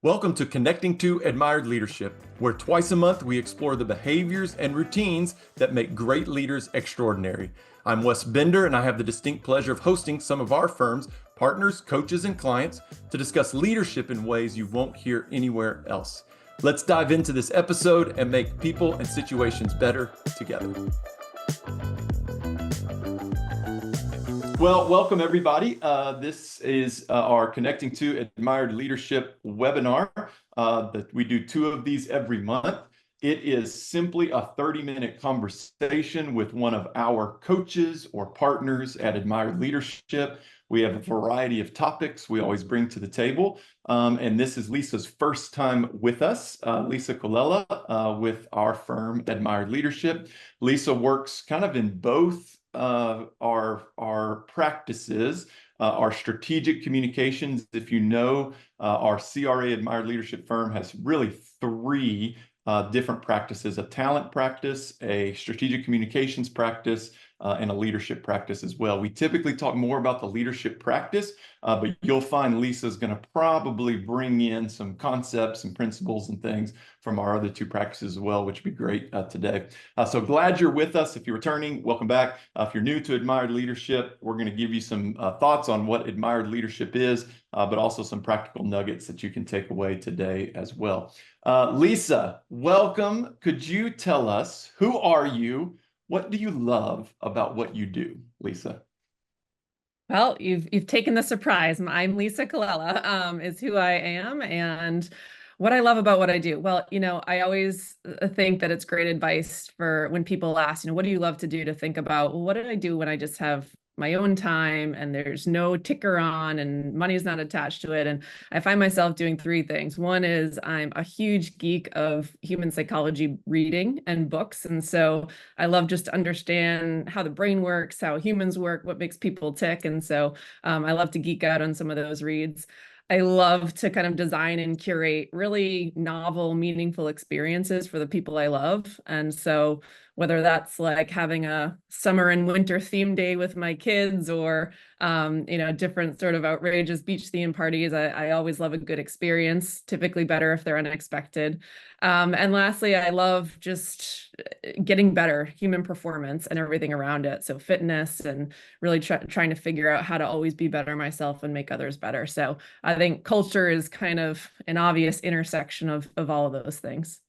Welcome to Connecting to Admired Leadership, where twice a month we explore the behaviors and routines that make great leaders extraordinary. I'm Wes Bender, and I have the distinct pleasure of hosting some of our firm's partners, coaches, and clients to discuss leadership in ways you won't hear anywhere else. Let's dive into this episode and make people and situations better together. Well, welcome everybody. This is our Connecting to Admired Leadership webinar that we do 2 of these every month. It is simply a 30-minute conversation with one of our coaches or partners at Admired Leadership. We have a variety of topics we always bring to the table. And this is Lisa's first time with us, Lisa Colella with our firm, Admired Leadership. Lisa works kind of in both our practices, our strategic communications. If you know, our CRA Admired Leadership firm has really 3 different practices: a talent practice, a strategic communications practice, and a leadership practice as well. We typically talk more about the leadership practice, but you'll find Lisa's going to probably bring in some concepts and principles and things from our other 2 practices as well, which would be great today. So glad you're with us. If you're returning, welcome back. If you're new to Admired Leadership, we're going to give you some thoughts on what Admired Leadership is, but also some practical nuggets that you can take away today as well. Lisa, welcome. Could you tell us, who are you? What do you love about what you do, Lisa? Well, you've taken the surprise. I'm Lisa Colella, is who I am, and what I love about what I do. Well, I always think that it's great advice for when people ask, what do you love to do, to think about, well, what did I do when I just have my own time and there's no ticker on and money's not attached to it. And I find myself doing 3 things. One is I'm a huge geek of human psychology reading and books. And so I love just to understand how the brain works, how humans work, what makes people tick. And so I love to geek out on some of those reads. I love to kind of design and curate really novel, meaningful experiences for the people I love. And so whether that's like having a summer and winter theme day with my kids or, different sort of outrageous beach theme parties, I always love a good experience, typically better if they're unexpected. And lastly, I love just getting better, human performance and everything around it. So fitness and really trying to figure out how to always be better myself and make others better. So I think culture is kind of an obvious intersection of all of those things.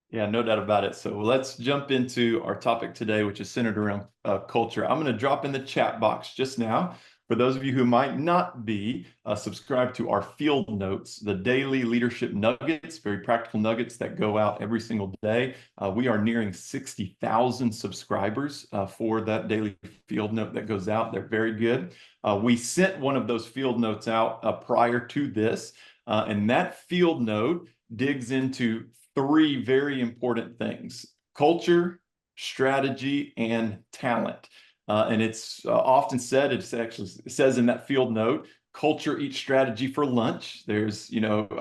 Yeah, no doubt about it. So let's jump into our topic today, which is centered around culture. I'm going to drop in the chat box just now for those of you who might not be subscribed to our field notes, the daily leadership nuggets, very practical nuggets that go out every single day. We are nearing 60,000 subscribers for that daily field note that goes out. They're very good. We sent one of those field notes out prior to this, and that field note digs into 3 very important things: culture, strategy, and talent. And it's often said, it says in that field note, culture eats strategy for lunch. There's, a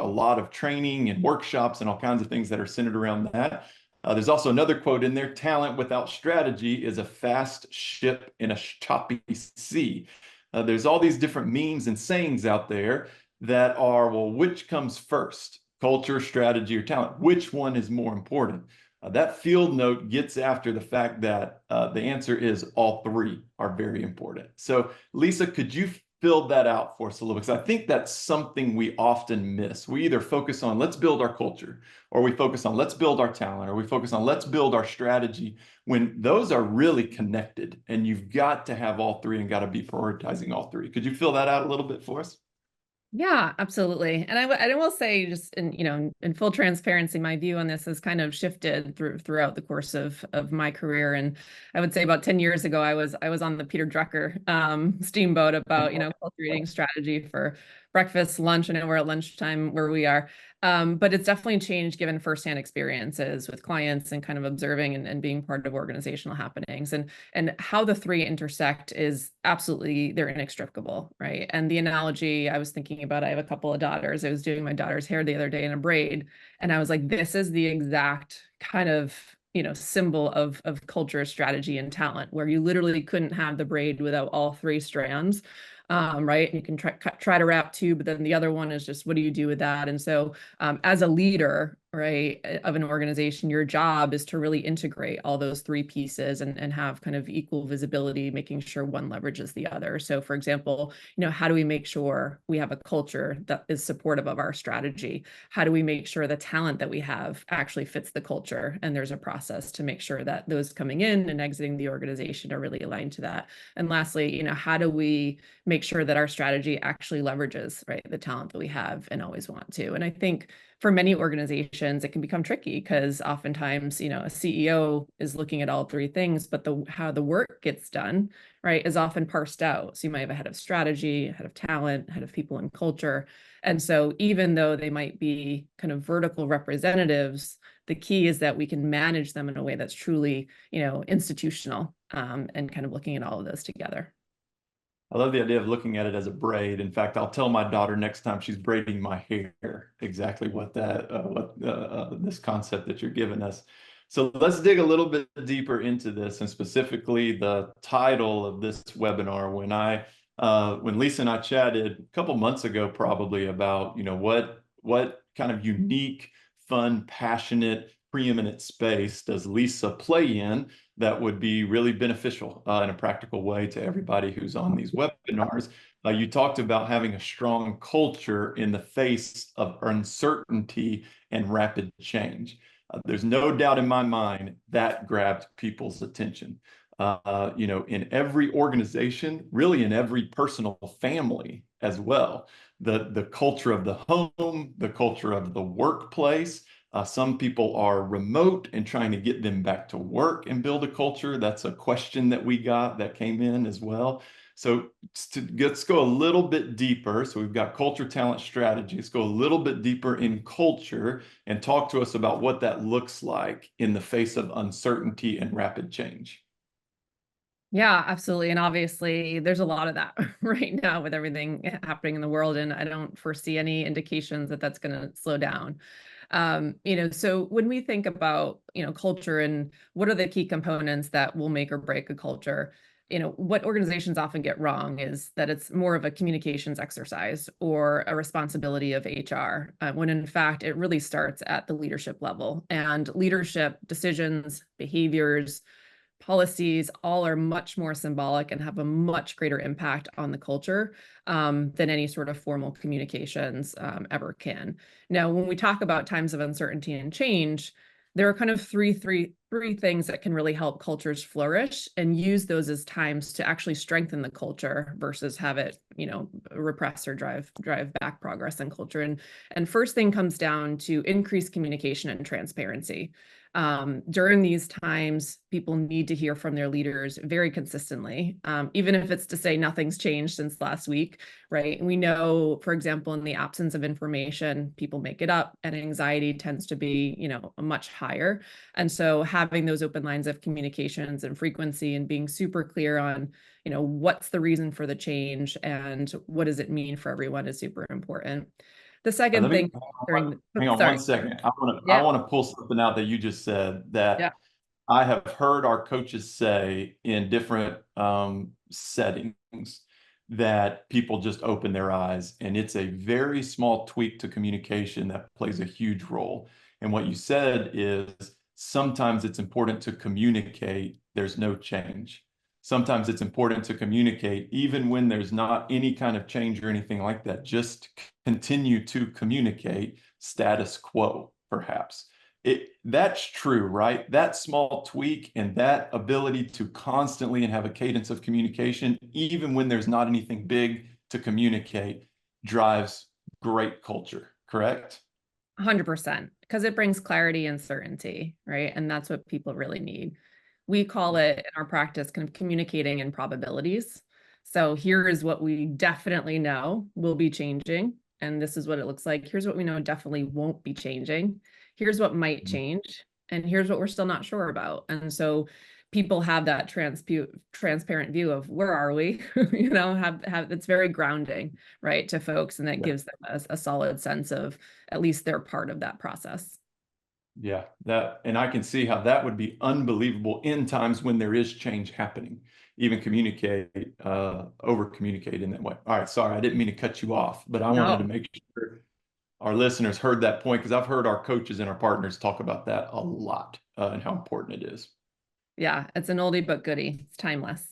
lot of training and workshops and all kinds of things that are centered around that. There's also another quote in there: talent without strategy is a fast ship in a choppy sea. There's all these different memes and sayings out there that are, well, which comes first? Culture, strategy, or talent? Which one is more important? That field note gets after the fact that the answer is all 3 are very important. So Lisa, could you fill that out for us a little bit? Because I think that's something we often miss. We either focus on let's build our culture, or we focus on let's build our talent, or we focus on let's build our strategy, when those are really connected and you've got to have all 3 and got to be prioritizing all 3. Could you fill that out a little bit for us? Yeah, absolutely. And I will say, just in full transparency, my view on this has kind of shifted throughout the course of my career. And I would say about 10 years ago, I was on the Peter Drucker steamboat about, culture eating strategy for breakfast, lunch. I know we're at lunchtime where we are. But it's definitely changed given firsthand experiences with clients and kind of observing and being part of organizational happenings. And how the 3 intersect is absolutely, they're inextricable, right? And the analogy I was thinking about, I have a couple of daughters. I was doing my daughter's hair the other day in a braid, and I was like, this is the exact kind of symbol of culture, strategy, and talent, where you literally couldn't have the braid without all 3 strands. right? You can try to wrap two, but then the other one is just what do you do with that? And so as a leader, right, of an organization, your job is to really integrate all those three pieces and have kind of equal visibility, making sure one leverages the other. So for example, how do we make sure we have a culture that is supportive of our strategy? How do we make sure the talent that we have actually fits the culture? And there's a process to make sure that those coming in and exiting the organization are really aligned to that. And lastly, how do we make sure that our strategy actually leverages, right, the talent that we have and always want to? And I think for many organizations, it can become tricky because oftentimes, a CEO is looking at all three things, but how the work gets done, right, is often parsed out. So you might have a head of strategy, head of talent, head of people and culture. And so even though they might be kind of vertical representatives, the key is that we can manage them in a way that's truly, institutional, and kind of looking at all of those together. I love the idea of looking at it as a braid. In fact, I'll tell my daughter next time she's braiding my hair exactly what this concept that you're giving us. So let's dig a little bit deeper into this, and specifically the title of this webinar. When Lisa and I chatted a couple months ago, probably about what kind of unique, fun, passionate, preeminent space does Lisa play in that would be really beneficial in a practical way to everybody who's on these webinars. You talked about having a strong culture in the face of uncertainty and rapid change. There's no doubt in my mind that grabbed people's attention. In every organization, really in every personal family as well, the culture of the home, the culture of the workplace, some people are remote and trying to get them back to work and build a culture. That's a question that we got that came in as well. So let's go a little bit deeper. So we've got culture, talent, strategy. Let's go a little bit deeper in culture and talk to us about what that looks like in the face of uncertainty and rapid change. Yeah, absolutely. And obviously, there's a lot of that right now with everything happening in the world. And I don't foresee any indications that that's going to slow down. So when we think about, culture and what are the key components that will make or break a culture, what organizations often get wrong is that it's more of a communications exercise or a responsibility of HR, when in fact, it really starts at the leadership level. And leadership decisions, behaviors, policies all are much more symbolic and have a much greater impact on the culture, than any sort of formal communications ever can. Now, when we talk about times of uncertainty and change, there are kind of three things that can really help cultures flourish and use those as times to actually strengthen the culture versus have it, repress or drive back progress in culture. And first thing comes down to increased communication and transparency. During these times, people need to hear from their leaders very consistently, even if it's to say nothing's changed since last week, right? We know, for example, in the absence of information, people make it up and anxiety tends to be, much higher. And so having those open lines of communications and frequency and being super clear on, what's the reason for the change and what does it mean for everyone is super important. The second Let me thing during hang on sorry. 1 second. I Yeah. want to pull something out that you just said Yeah. that I have heard our coaches say in different settings that people just open their eyes, and it's a very small tweak to communication that plays a huge role. And what you said is sometimes it's important to communicate there's no change. Sometimes it's important to communicate even when there's not any kind of change or anything like that. Just continue to communicate status quo, perhaps. That's true, right? That small tweak and that ability to constantly and have a cadence of communication, even when there's not anything big to communicate, drives great culture, correct? 100%, because it brings clarity and certainty, right? And that's what people really need. We call it in our practice kind of communicating in probabilities. So here is what we definitely know will be changing, and this is what it looks like. Here's what we know definitely won't be changing. Here's what might change, and here's what we're still not sure about. And so people have that transparent view of where are we, have it's very grounding, right, to folks, and that Yeah. gives them a solid sense of at least they're part of that process. Yeah, and I can see how that would be unbelievable in times when there is change happening. even communicate, over communicate in that way. All right, sorry, I didn't mean to cut you off, but I wanted to No, make sure our listeners heard that point because I've heard our coaches and our partners talk about that a lot, and how important it is. yeah, it's an oldie but goodie. It's timeless.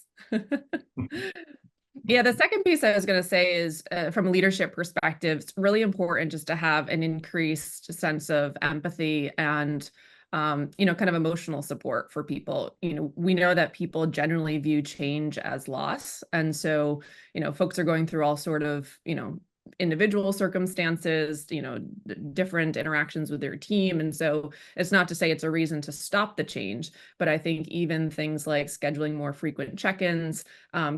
Yeah, the second piece I was going to say is from a leadership perspective, it's really important just to have an increased sense of empathy and, kind of emotional support for people. We know that people generally view change as loss. And so, folks are going through all sort of, individual circumstances, different interactions with their team. And so it's not to say it's a reason to stop the change, but I think even things like scheduling more frequent check-ins,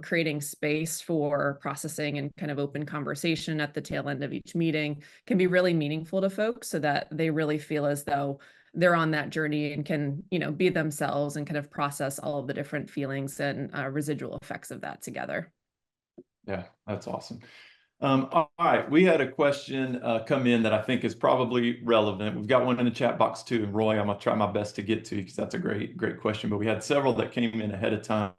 creating space for processing and kind of open conversation at the tail end of each meeting can be really meaningful to folks so that they really feel as though they're on that journey and can, be themselves and kind of process all of the different feelings and residual effects of that together. Yeah, that's awesome. All right, we had a question come in that I think is probably relevant. We've got one in the chat box too, and Roy, I'm gonna try my best to get to because that's a great question. But we had several that came in ahead of time.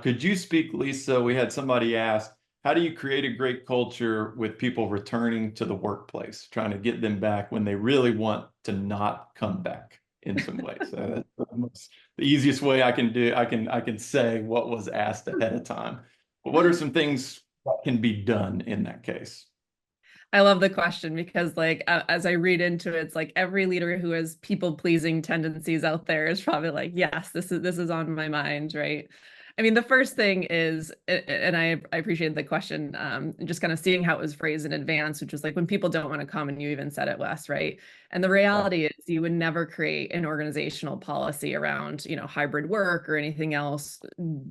Could you speak, Lisa? We had somebody ask, how do you create a great culture with people returning to the workplace, trying to get them back when they really want to not come back in some ways? That's the easiest way I can do. I can say what was asked ahead of time. But what are some things what can be done in that case? I love the question because, like, as I read into it, it's like every leader who has people-pleasing tendencies out there is probably like, yes, this is on my mind, right? I mean, the first thing is, and I appreciate the question, just kind of seeing how it was phrased in advance, which was like when people don't want to come, and you even said it, Wes, right? And the Yeah, reality is, you would never create an organizational policy around, hybrid work or anything else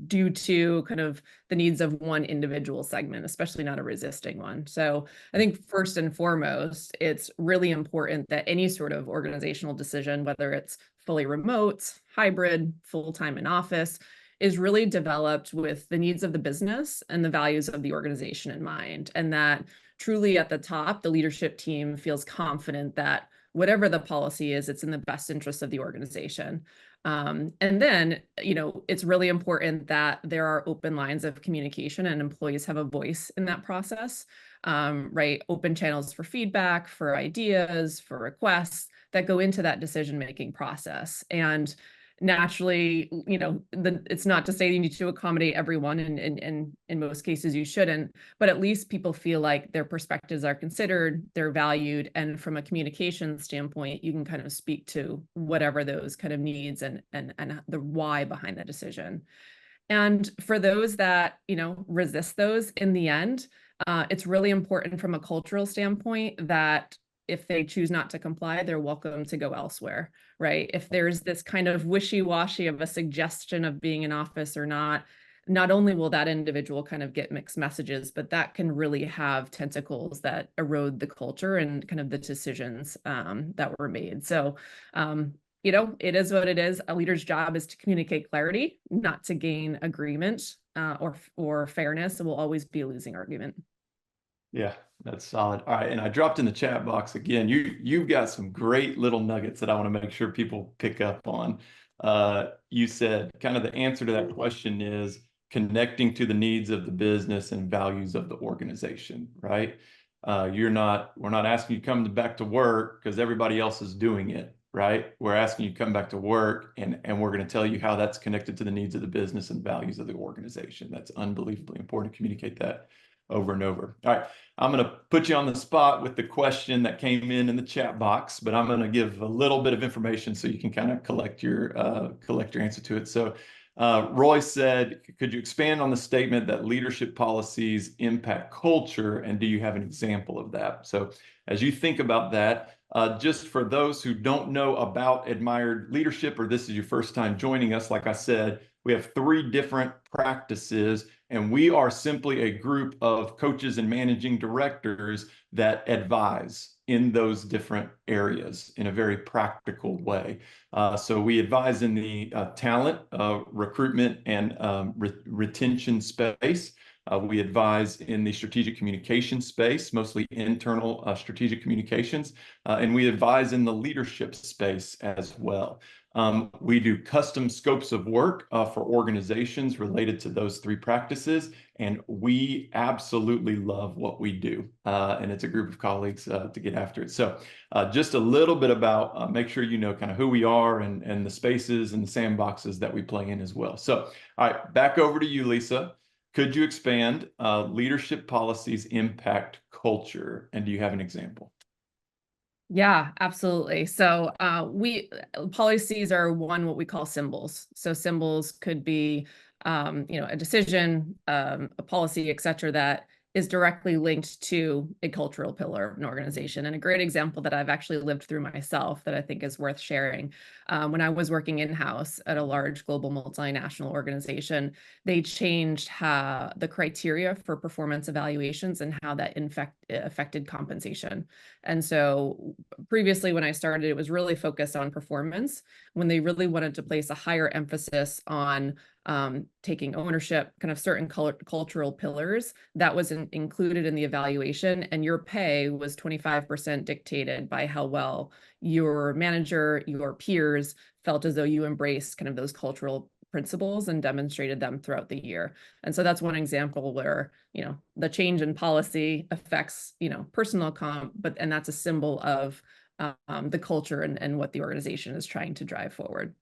due to kind of the needs of one individual segment, especially not a resisting one. So I think first and foremost, it's really important that any sort of organizational decision, whether it's fully remote, hybrid, full-time in office, is really developed with the needs of the business and the values of the organization in mind. And that truly at the top, the leadership team feels confident that whatever the policy is, it's in the best interest of the organization. And then, it's really important that there are open lines of communication and employees have a voice in that process, right? Open channels for feedback, for ideas, for requests that go into that decision-making process. And naturally, it's not to say you need to accommodate everyone, and in most cases you shouldn't, but at least people feel like their perspectives are considered, they're valued, and from a communication standpoint, you can kind of speak to whatever those kind of needs and the why behind the decision. And for those that, resist those in the end, it's really important from a cultural standpoint that if they choose not to comply, they're welcome to go elsewhere, right? If there's this kind of wishy-washy of a suggestion of being in office or not, not only will that individual kind of get mixed messages, but that can really have tentacles that erode the culture and kind of the decisions that were made. So it is what it is. A leader's job is to communicate clarity, not to gain agreement or fairness. It will always be a losing argument. yeah, that's solid. All right, and I dropped in the chat box again. You've got some great little nuggets that I want to make sure people pick up on. You said kind of the answer to that question is connecting to the needs of the business and values of the organization, right? We're not asking you to come back to work because everybody else is doing it, right? We're asking you to come back to work, and we're going to tell you how that's connected to the needs of the business and values of the organization. That's unbelievably important to communicate that over and over. All right, I'm going to put you on the spot with the question that came in the chat box, but I'm going to give a little bit of information so you can kind of collect your answer to it. So Roy said, could you expand on the statement that leadership policies impact culture, and do you have an example of that? So as you think about that, just for those who don't know about admired leadership, or this is your first time joining us, like I said, we have 3 different practices, and we are simply a group of coaches and managing directors that advise in those different areas in a very practical way. So we advise in the talent, recruitment, and retention space. We advise in the strategic communication space, mostly internal strategic communications, and we advise in the leadership space as well. We do custom scopes of work for organizations related to those three practices, and we absolutely love what we do. And it's a group of colleagues to get after it. So just a little bit about, make sure you know kind of who we are and the spaces and the sandboxes that we play in as well. So, all right, back over to you, Lisa. Could you expand leadership policies impact culture? And do you have an example? Yeah, absolutely. So we policies are what we call symbols. So symbols could be a decision, a policy, et cetera, that is directly linked to a cultural pillar of an organization. And a great example that I've actually lived through myself that I think is worth sharing. When I was working in-house at a large global multinational organization, they changed how the criteria for performance evaluations and how that affected compensation. And so previously when I started, it was really focused on performance. When they really wanted to place a higher emphasis on taking ownership, kind of certain cultural pillars, that was included in the evaluation, and your pay was 25% dictated by how well your manager, your peers felt as though you embraced kind of those cultural principles and demonstrated them throughout the year. And so that's one example where, the change in policy affects, personal comp, and that's a symbol of the culture and what the organization is trying to drive forward.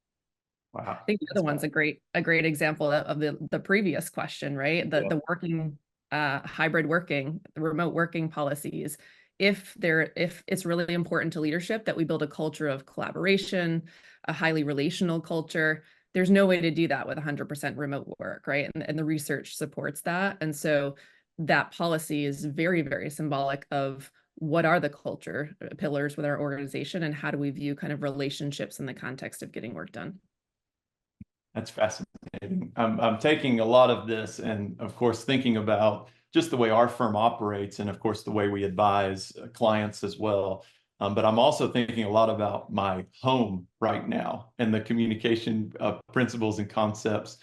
Wow. I think the other one's a great example of the previous question, right? Yeah. The working hybrid working, the remote working policies. If it's really important to leadership that we build a culture of collaboration, a highly relational culture, there's no way to do that with 100% remote work, right? And the research supports that. And so that policy is very, very symbolic of what are the culture pillars with our organization and how do we view kind of relationships in the context of getting work done. That's fascinating. I'm taking a lot of this and, of course, thinking about just the way our firm operates and, of course, the way we advise clients as well. But I'm also thinking a lot about my home right now and the communication principles and concepts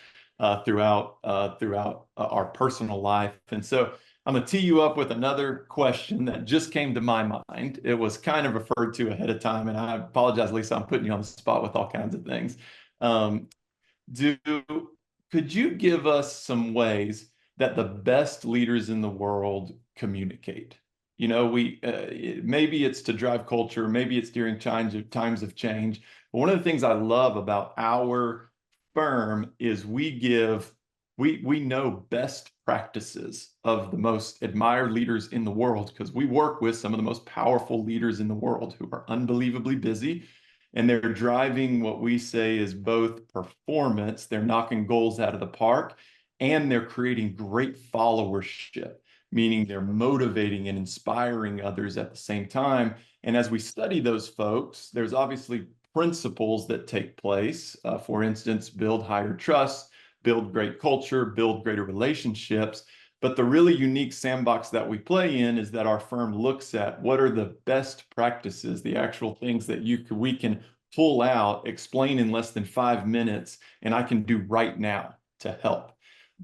throughout our personal life. And so I'm going to tee you up with another question that just came to my mind. It was kind of referred to ahead of time, and I apologize, Lisa, I'm putting you on the spot with all kinds of things. Um, do could you give us some ways that the best leaders in the world communicate? We maybe it's to drive culture, maybe it's during times of change. But one of the things I love about our firm is we know best practices of the most admired leaders in the world because we work with some of the most powerful leaders in the world who are unbelievably busy, and they're driving what we say is both performance, they're knocking goals out of the park, and they're creating great followership, meaning they're motivating and inspiring others at the same time. And as we study those folks, there's obviously principles that take place. For instance, build higher trust, build great culture, build greater relationships. But the really unique sandbox that we play in is that our firm looks at what are the best practices, the actual things that we can pull out, explain in less than 5 minutes, and I can do right now to help.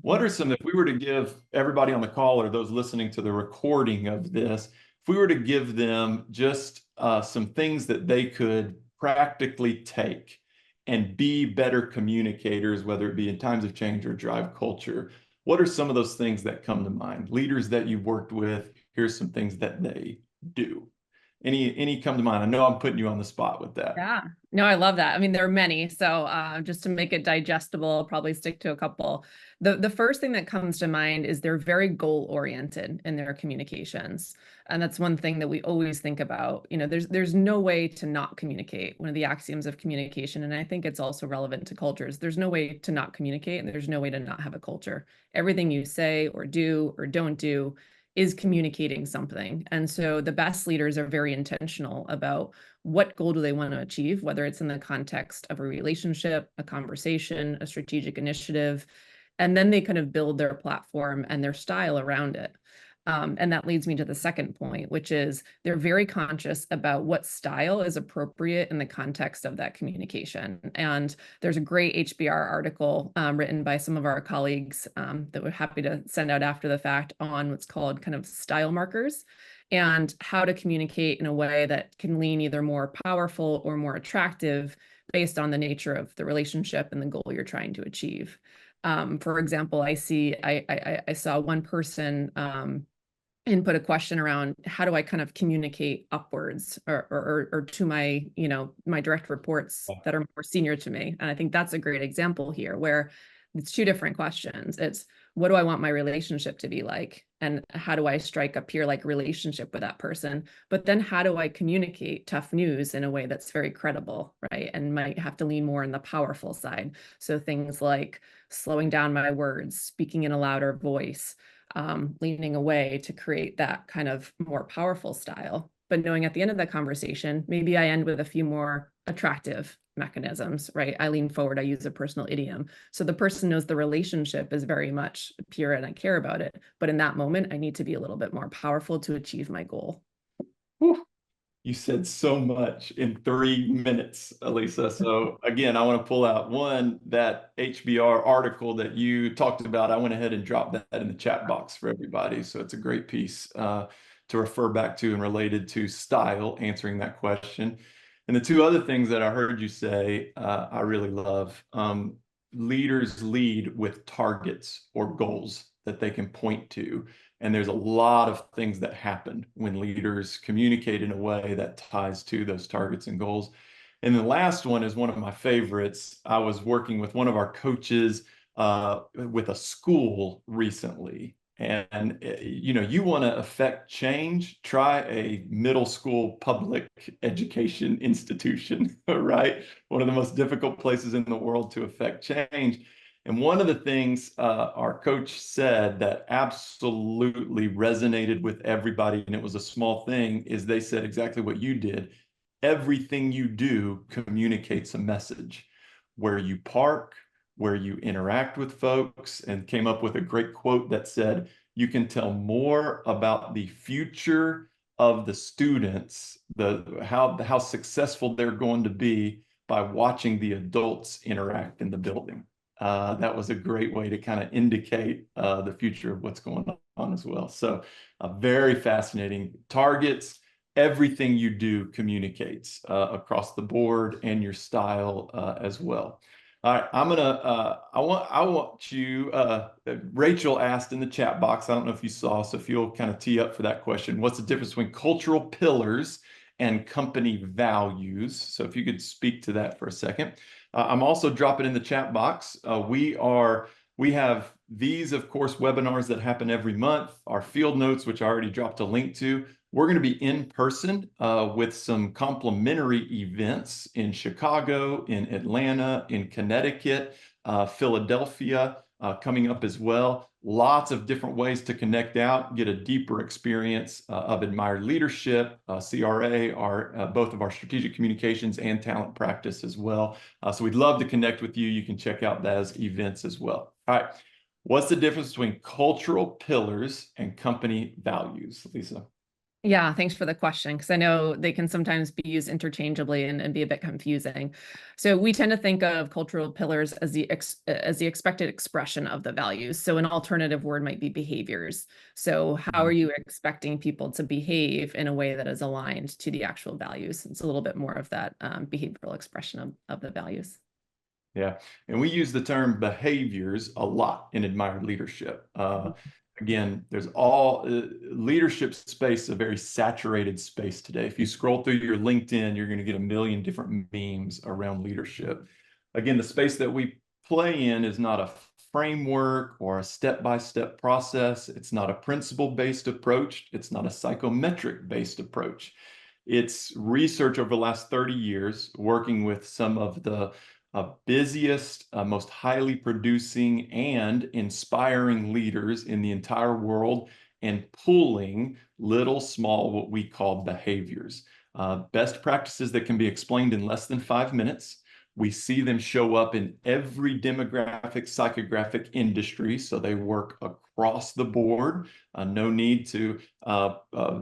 What are some, if we were to give everybody on the call or those listening to the recording of this, if we were to give them just some things that they could practically take and be better communicators, whether it be in times of change or drive culture, what are some of those things that come to mind? Leaders that you've worked with, here's some things that they do. Any come to mind? I know I'm putting you on the spot with that. Yeah, no, I love that. I mean, there are many. So just to make it digestible, I'll probably stick to a couple. The first thing that comes to mind is they're very goal oriented in their communications. And that's one thing that we always think about. There's no way to not communicate. One of the axioms of communication, and I think it's also relevant to cultures, there's no way to not communicate and there's no way to not have a culture. Everything you say or do or don't do is communicating something. And so the best leaders are very intentional about what goal do they want to achieve, whether it's in the context of a relationship, a conversation, a strategic initiative, and then they kind of build their platform and their style around it. And that leads me to the second point, which is they're very conscious about what style is appropriate in the context of that communication. And there's a great HBR article written by some of our colleagues that we're happy to send out after the fact on what's called kind of style markers and how to communicate in a way that can lean either more powerful or more attractive based on the nature of the relationship and the goal you're trying to achieve. For example, I saw one person input a question around how do I kind of communicate upwards or to my, my direct reports that are more senior to me. And I think that's a great example here where it's two different questions. It's what do I want my relationship to be like? And how do I strike a peer-like relationship with that person? But then how do I communicate tough news in a way that's very credible, right? And might have to lean more on the powerful side. So things like slowing down my words, speaking in a louder voice, leaning away to create that kind of more powerful style. But knowing at the end of the conversation, maybe I end with a few more attractive mechanisms, right? I lean forward, I use a personal idiom. So the person knows the relationship is very much pure and I care about it. But in that moment, I need to be a little bit more powerful to achieve my goal. Whew. You said so much in 3 minutes, Elisa. So again, I want to pull out one, that HBR article that you talked about. I went ahead and dropped that in the chat box for everybody. So it's a great piece to refer back to and related to style, answering that question. And the two other things that I heard you say, I really love. Leaders lead with targets or goals that they can point to. And there's a lot of things that happen when leaders communicate in a way that ties to those targets and goals. And the last one is one of my favorites. I was working with one of our coaches with a school recently. And you want to affect change, try a middle school public education institution, right? One of the most difficult places in the world to affect change. And one of the things our coach said that absolutely resonated with everybody, and it was a small thing, is they said exactly what you did. Everything you do communicates a message. Where you park, where you interact with folks, and came up with a great quote that said, you can tell more about the future of the students, how successful they're going to be by watching the adults interact in the building. That was a great way to kind of indicate the future of what's going on as well. So very fascinating. Targets, everything you do communicates across the board and your style as well. All right, I want you, Rachel asked in the chat box, I don't know if you saw, so if you'll kind of tee up for that question, what's the difference between cultural pillars and company values? So if you could speak to that for a second. I'm also dropping in the chat box. We have these, of course, webinars that happen every month, our field notes, which I already dropped a link to. We're going to be in person with some complimentary events in Chicago, in Atlanta, in Connecticut, Philadelphia, coming up as well. Lots of different ways to connect out, get a deeper experience of admired leadership, CRA, both of our strategic communications and talent practice as well. So we'd love to connect with you. You can check out those events as well. All right. What's the difference between cultural pillars and company values, Lisa? Yeah, thanks for the question, because I know they can sometimes be used interchangeably and be a bit confusing. So we tend to think of cultural pillars as the expected expression of the values. So an alternative word might be behaviors. So how are you expecting people to behave in a way that is aligned to the actual values? It's a little bit more of that behavioral expression of the values. Yeah, and we use the term behaviors a lot in admired leadership. Again, there's all leadership space, a very saturated space today. If you scroll through your LinkedIn, you're going to get a million different memes around leadership. Again, the space that we play in is not a framework or a step-by-step process. It's not a principle-based approach. It's not a psychometric-based approach. It's research over the last 30 years, working with some of the busiest, most highly producing and inspiring leaders in the entire world, and pulling little small, what we call behaviors. Best practices that can be explained in less than 5 minutes. We see them show up in every demographic, psychographic industry, so they work across the board. No need to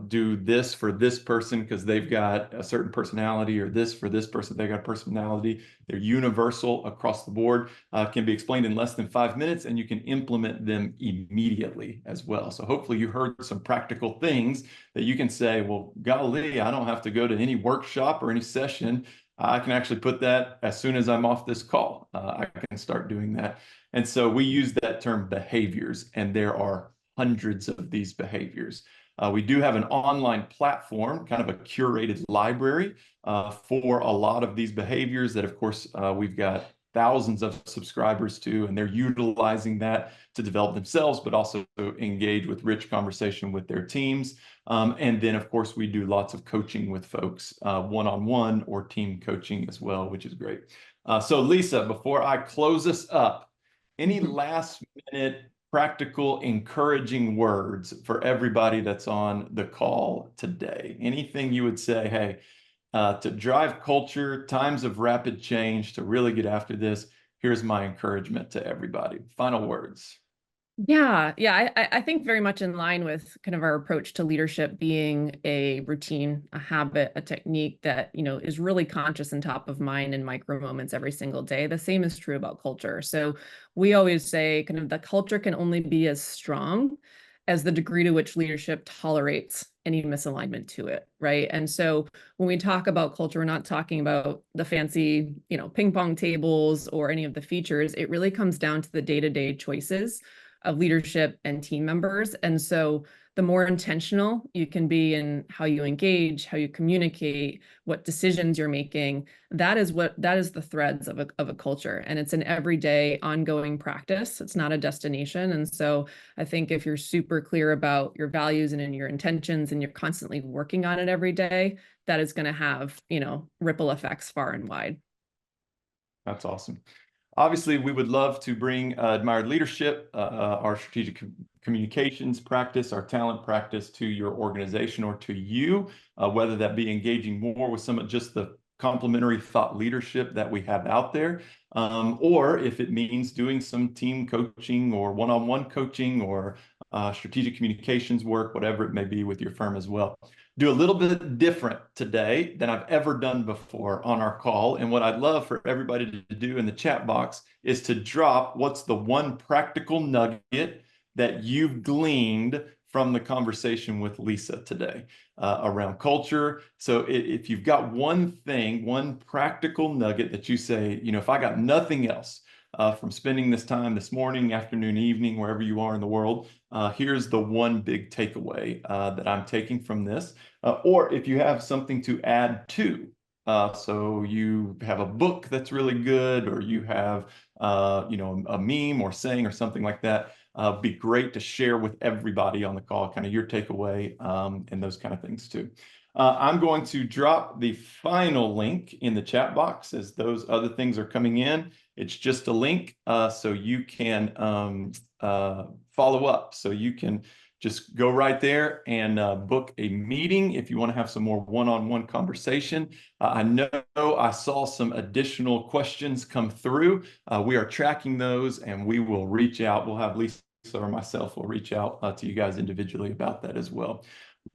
do this for this person because they've got a certain personality, or this for this person, they've got a personality. They're universal across the board, can be explained in less than 5 minutes, and you can implement them immediately as well. So hopefully you heard some practical things that you can say, well, golly, I don't have to go to any workshop or any session. I can actually put that as soon as I'm off this call. I can start doing that. And so we use that term behaviors, and there are hundreds of these behaviors. We do have an online platform, kind of a curated library for a lot of these behaviors that, of course, we've got thousands of subscribers to, and they're utilizing that to develop themselves, but also engage with rich conversation with their teams. And then, of course, we do lots of coaching with folks, one-on-one or team coaching as well, which is great. So Lisa, before I close us up, any last minute practical, encouraging words for everybody that's on the call today? Anything you would say, hey, to drive culture, times of rapid change, to really get after this, here's my encouragement to everybody. Final words. Yeah. I think very much in line with kind of our approach to leadership being a routine, a habit, a technique that, is really conscious and top of mind in micro moments every single day. The same is true about culture. So we always say kind of the culture can only be as strong as the degree to which leadership tolerates any misalignment to it, right? And so when we talk about culture, we're not talking about the fancy, ping pong tables or any of the features. It really comes down to the day-to-day choices of leadership and team members. And so the more intentional you can be in how you engage, how you communicate, what decisions you're making, that is the threads of a culture. And it's an everyday ongoing practice. It's not a destination. And so I think if you're super clear about your values and in your intentions, and you're constantly working on it every day, that is going to have, ripple effects far and wide. That's awesome. Obviously, we would love to bring Admired Leadership, our strategic communications practice, our talent practice to your organization or to you, whether that be engaging more with some of just the complementary thought leadership that we have out there, or if it means doing some team coaching or one-on-one coaching or strategic communications work, whatever it may be with your firm as well. Do a little bit different today than I've ever done before on our call. And what I'd love for everybody to do in the chat box is to drop what's the one practical nugget that you've gleaned from the conversation with Lisa today around culture. So if you've got one thing, one practical nugget that you say, if I got nothing else from spending this time this morning, afternoon, evening, wherever you are in the world, here's the one big takeaway that I'm taking from this. Or if you have something to add to, so you have a book that's really good, or you have, a meme or saying or something like that, be great to share with everybody on the call, kind of your takeaway and those kind of things too. I'm going to drop the final link in the chat box as those other things are coming in. It's just a link, so you can follow up. So you can just go right there and book a meeting if you want to have some more one-on-one conversation. I know I saw some additional questions come through. We are tracking those, and we will reach out. We'll have Lisa or myself will reach out to you guys individually about that as well.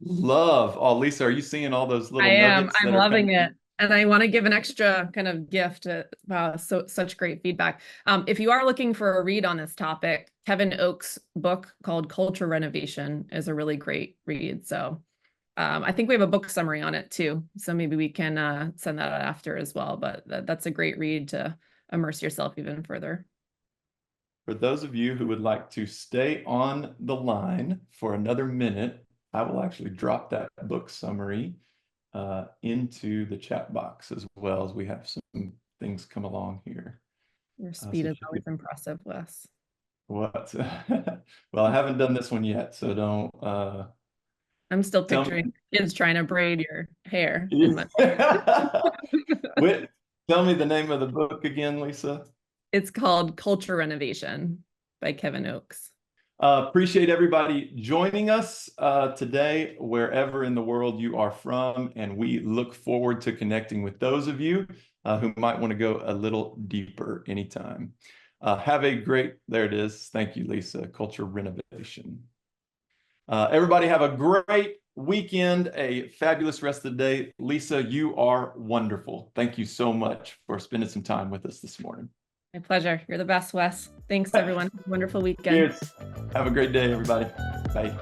Oh, Lisa, are you seeing all those little I am. nuggets I'm that are loving coming? it. And I want to give an extra kind of gift. Such great feedback. If you are looking for a read on this topic, Kevin Oakes' book called Culture Renovation is a really great read. So I think we have a book summary on it too. So maybe we can send that out after as well. But that's a great read to immerse yourself even further. For those of you who would like to stay on the line for another minute, I will actually drop that book summary into the chat box as well, as we have some things come along here. Your So speed is always impressive, Wes. what? Well, I haven't done this one yet, so don't I'm still tell picturing me. kids trying to braid your hair in my Wait, tell me the name of the book again, Lisa. It's called Culture Renovation by Kevin Oakes. Appreciate everybody joining us today, wherever in the world you are from, and we look forward to connecting with those of you who might want to go a little deeper anytime. Have a great, there it is. Thank you, Lisa. Culture renovation. Everybody have a great weekend, a fabulous rest of the day. Lisa, you are wonderful. Thank you so much for spending some time with us this morning. My pleasure. You're the best, Wes. Thanks, everyone. Wonderful weekend. Cheers. Have a great day, everybody. Bye.